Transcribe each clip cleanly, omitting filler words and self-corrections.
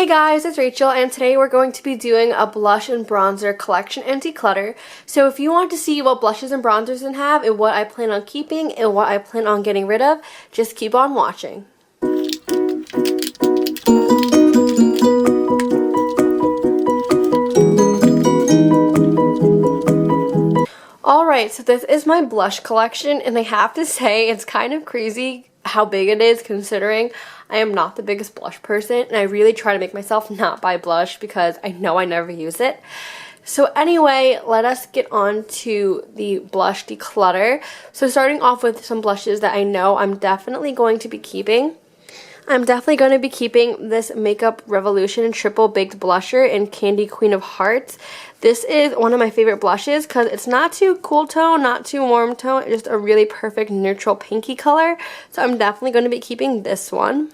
Hey guys, it's Rachel, and today we're going to be doing a blush and bronzer collection and declutter. So if you want to see what blushes and bronzers I have and what I plan on keeping and what I plan on getting rid of, just keep on watching. Alright, so this is my blush collection, and I have to say it's kind of crazy how big it is considering I am not the biggest blush person, and I really try to make myself not buy blush because I know I never use it. So anyway, let us get on to the blush declutter. So starting off with some blushes that I know I'm definitely going to be keeping. I'm definitely going to be keeping this Makeup Revolution Triple Baked Blusher in Candy Queen of Hearts. This is one of my favorite blushes because it's not too cool tone, not too warm tone, it's just a really perfect neutral pinky color. So I'm definitely going to be keeping this one.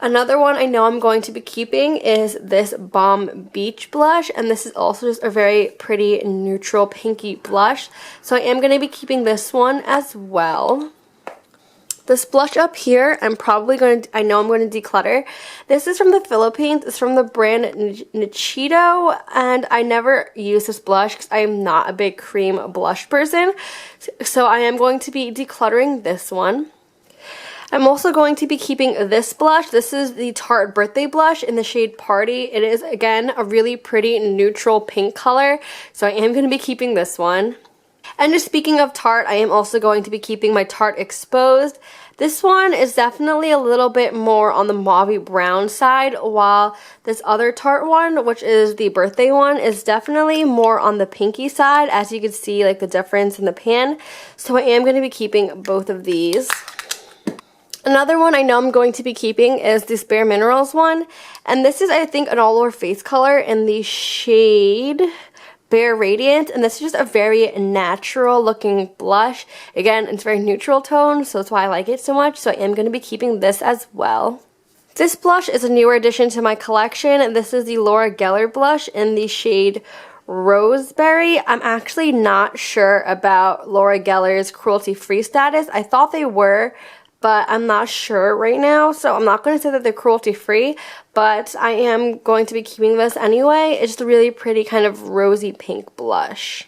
Another one I know I'm going to be keeping is this Balm Beach blush, and this is also just a very pretty neutral pinky blush. So I am going to be keeping this one as well. This blush up here, I know I'm going to declutter. This is from the Philippines. It's from the brand Rachiee, and I never use this blush because I am not a big cream blush person. So I am going to be decluttering this one. I'm also going to be keeping this blush. This is the Tarte Birthday Blush in the shade Party. It is, again, a really pretty neutral pink color. So I am going to be keeping this one. And just speaking of Tarte, I am also going to be keeping my Tarte Exposed. This one is definitely a little bit more on the mauve brown side, while this other Tarte one, which is the birthday one, is definitely more on the pinky side, as you can see like the difference in the pan. So I am going to be keeping both of these. Another one I know I'm going to be keeping is this Bare Minerals one, and this is, I think, an all-over face color in the shade Bare Radiant, and this is just a very natural looking blush. Again, it's very neutral tone, so that's why I like it so much, so I am going to be keeping this as well. This blush is a newer addition to my collection, and this is the Laura Geller blush in the shade Roseberry. I'm actually not sure about Laura Geller's cruelty-free status. I thought they were, but I'm not sure right now, so I'm not going to say that they're cruelty-free, but I am going to be keeping this anyway. It's just a really pretty kind of rosy pink blush.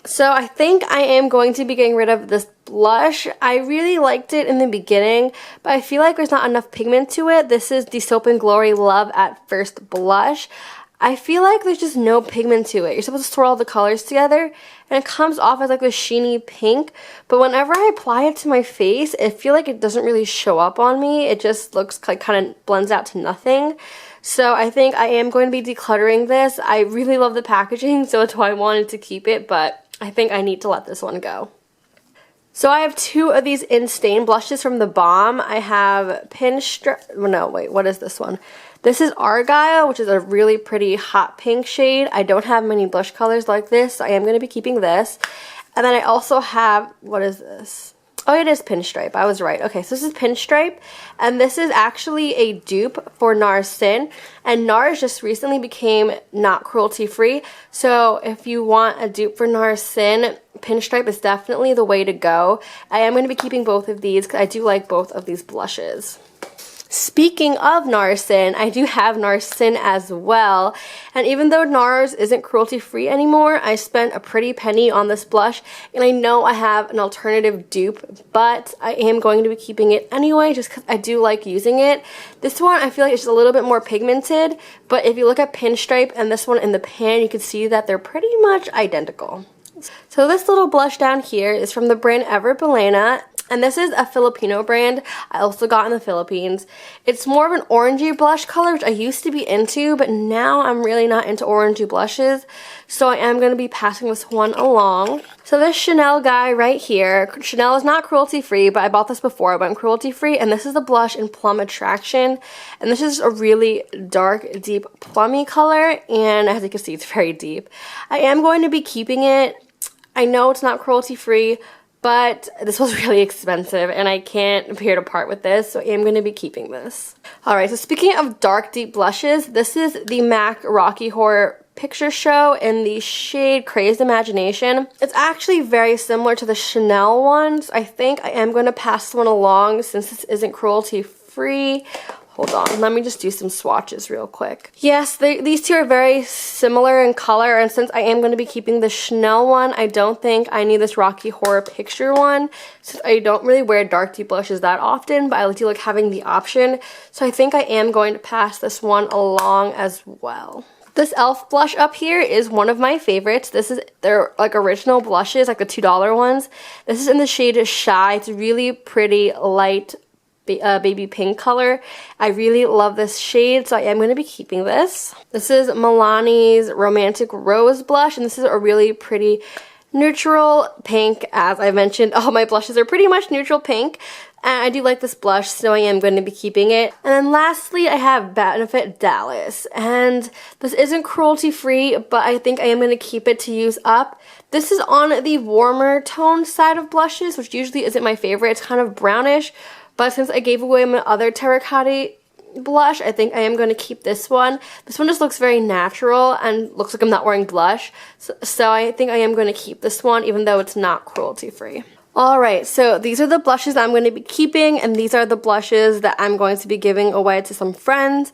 So I think I am going to be getting rid of this blush. I really liked it in the beginning, but I feel like there's not enough pigment to it. This is the Soap & Glory Love at First blush. I feel like there's just no pigment to it. You're supposed to swirl all the colors together, and it comes off as like a sheeny pink, but whenever I apply it to my face, I feel like it doesn't really show up on me. It just looks like kind of blends out to nothing. So I think I am going to be decluttering this. I really love the packaging, so that's why I wanted to keep it, but I think I need to let this one go. So I have two of these In Stain blushes from the Balm. I have Pinstripe, no wait, what is this one? This is Argyle, which is a really pretty hot pink shade. I don't have many blush colors like this, so I am going to be keeping this. And then I also have, what is this? Oh, it is Pinstripe. I was right. Okay, so this is Pinstripe, and this is actually a dupe for NARS Sin, and NARS just recently became not cruelty-free, so if you want a dupe for NARS Sin, Pinstripe is definitely the way to go. I am going to be keeping both of these because I do like both of these blushes. Speaking of NARS Sin, I do have NARS Sin as well, and even though NARS isn't cruelty-free anymore, I spent a pretty penny on this blush, and I know I have an alternative dupe, but I am going to be keeping it anyway just because I do like using it. This one I feel like it's just a little bit more pigmented, but if you look at Pinstripe and this one in the pan, you can see that they're pretty much identical. So this little blush down here is from the brand Ever Belena, and this is a Filipino brand I also got in the Philippines. It's more of an orangey blush color, which I used to be into, but now I'm really not into orangey blushes, so I am going to be passing this one along. So this Chanel guy right here, Chanel is not cruelty-free, but I bought this before I went cruelty-free, and this is the blush in Plum Attraction, and this is a really dark, deep plummy color, and as you can see, it's very deep. I am going to be keeping it. I know it's not cruelty-free, but this was really expensive and I can't bear to part with this, so I am going to be keeping this. Alright, so speaking of dark, deep blushes, this is the MAC Rocky Horror Picture Show in the shade Crazed Imagination. It's actually very similar to the Chanel ones. I think I am going to pass this one along since this isn't cruelty free. Hold on, let me just do some swatches real quick. Yes, these two are very similar in color, and since I am going to be keeping the Chanel one, I don't think I need this Rachiee Horror Picture one, since I don't really wear dark deep blushes that often, but I do like having the option, so I think I am going to pass this one along as well. This e.l.f. blush up here is one of my favorites. This is their like original blushes, like the $2 ones. This is in the shade Shy. It's really pretty light baby pink color. I really love this shade, so I am going to be keeping this. This is Milani's Romantic Rose blush, and this is a really pretty neutral pink. As I mentioned, all my blushes are pretty much neutral pink, and I do like this blush, so I am going to be keeping it. And then lastly, I have Benefit Dallas, and this isn't cruelty free, but I think I am going to keep it to use up. This is on the warmer tone side of blushes, which usually isn't my favorite. It's kind of brownish, but since I gave away my other terracotta blush, I think I am going to keep this one. This one just looks very natural and looks like I'm not wearing blush. So I think I am going to keep this one, even though it's not cruelty free. Alright, so these are the blushes that I'm going to be keeping, and these are the blushes that I'm going to be giving away to some friends.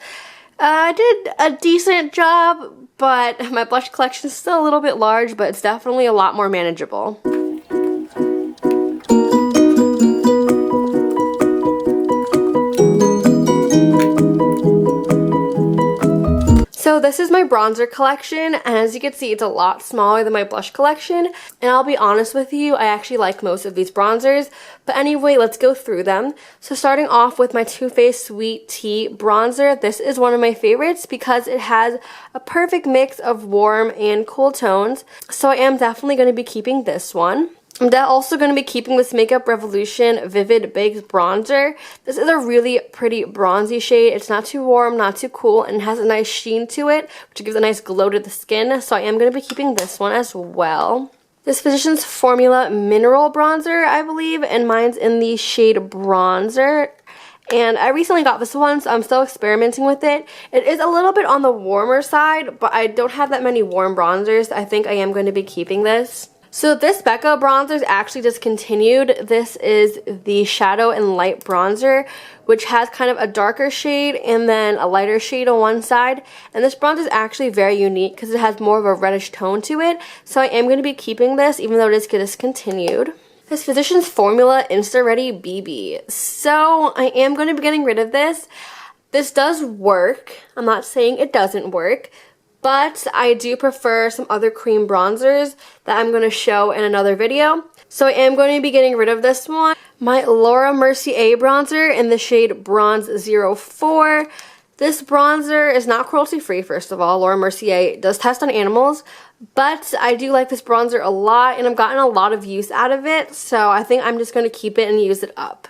I did a decent job, but my blush collection is still a little bit large, but it's definitely a lot more manageable. So this is my bronzer collection, and as you can see, it's a lot smaller than my blush collection, and I'll be honest with you, I actually like most of these bronzers, but anyway, let's go through them. So starting off with my Too Faced Sweet Tea bronzer, this is one of my favorites because it has a perfect mix of warm and cool tones, so I am definitely going to be keeping this one. I'm also going to be keeping this Makeup Revolution Vivid Baked Bronzer. This is a really pretty bronzy shade. It's not too warm, not too cool, and it has a nice sheen to it, which gives a nice glow to the skin, so I am going to be keeping this one as well. This Physicians Formula Mineral Bronzer, I believe, and mine's in the shade Bronzer. And I recently got this one, so I'm still experimenting with it. It is a little bit on the warmer side, but I don't have that many warm bronzers. I think I am going to be keeping this. So this Becca bronzer is actually discontinued. This is the Shadow and Light bronzer, which has kind of a darker shade and then a lighter shade on one side. And this bronzer is actually very unique because it has more of a reddish tone to it. So I am going to be keeping this even though it is discontinued. This Physicians Formula Insta Ready BB. So I am going to be getting rid of this. This does work. I'm not saying it doesn't work. But I do prefer some other cream bronzers that I'm going to show in another video. So I am going to be getting rid of this one. My Laura Mercier bronzer in the shade Bronze 04. This bronzer is not cruelty free, first of all. Laura Mercier does test on animals. But I do like this bronzer a lot, and I've gotten a lot of use out of it. So I think I'm just going to keep it and use it up.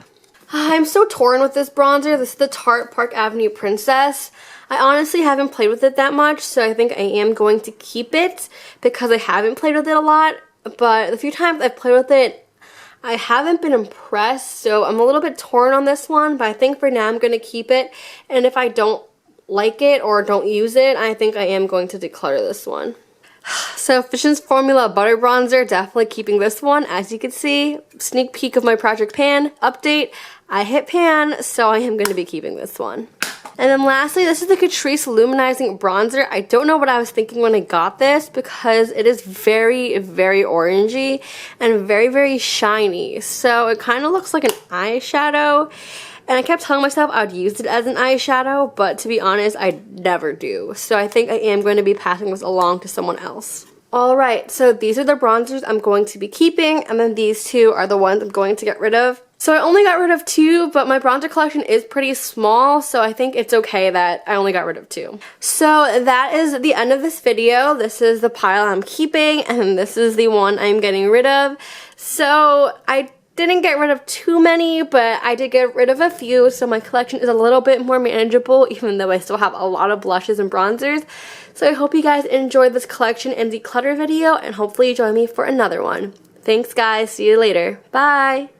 I'm so torn with this bronzer. This is the Tarte Park Avenue Princess. I honestly haven't played with it that much, so I think I am going to keep it because I haven't played with it a lot. But the few times I've played with it, I haven't been impressed, so I'm a little bit torn on this one, but I think for now I'm going to keep it. And if I don't like it or don't use it, I think I am going to declutter this one. So Physicians Formula Butter Bronzer, definitely keeping this one. As you can see, sneak peek of my Project Pan update. I hit pan, so I am going to be keeping this one. And then lastly, this is the Catrice Luminizing Bronzer. I don't know what I was thinking when I got this because it is very, very orangey and very, very shiny. So it kind of looks like an eyeshadow. And I kept telling myself I would use it as an eyeshadow, but to be honest, I never do. So I think I am going to be passing this along to someone else. Alright, so these are the bronzers I'm going to be keeping, and then these two are the ones I'm going to get rid of. So I only got rid of two, but my bronzer collection is pretty small, so I think it's okay that I only got rid of two. So that is the end of this video. This is the pile I'm keeping, and this is the one I'm getting rid of. So I didn't get rid of too many, but I did get rid of a few, so my collection is a little bit more manageable, even though I still have a lot of blushes and bronzers. So I hope you guys enjoyed this collection and declutter video, and hopefully you join me for another one. Thanks guys, see you later. Bye!